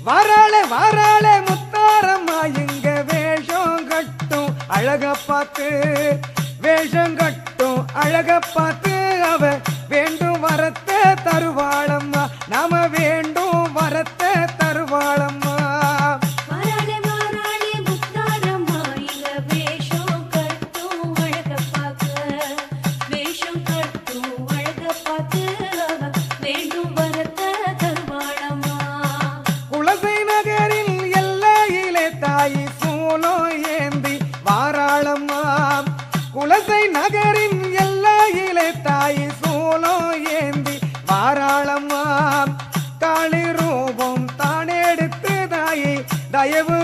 வாராளே வாராளே முத்தாரம்மா இங்க வேஷம் கட்டும் அழக பார்த்து வேஷம் கட்டும் அழக பார்த்து அவ வேண்டும் வரத்தை தருவாளம்மா நாம வேண்டும் வரத்தை தருவாளம்மா குலசை நகரின் எல்லையிலே தாய் சூலம் ஏந்தி வாராளம்மா காளி ரூபம் தான் எடுத்து தாயை தயவு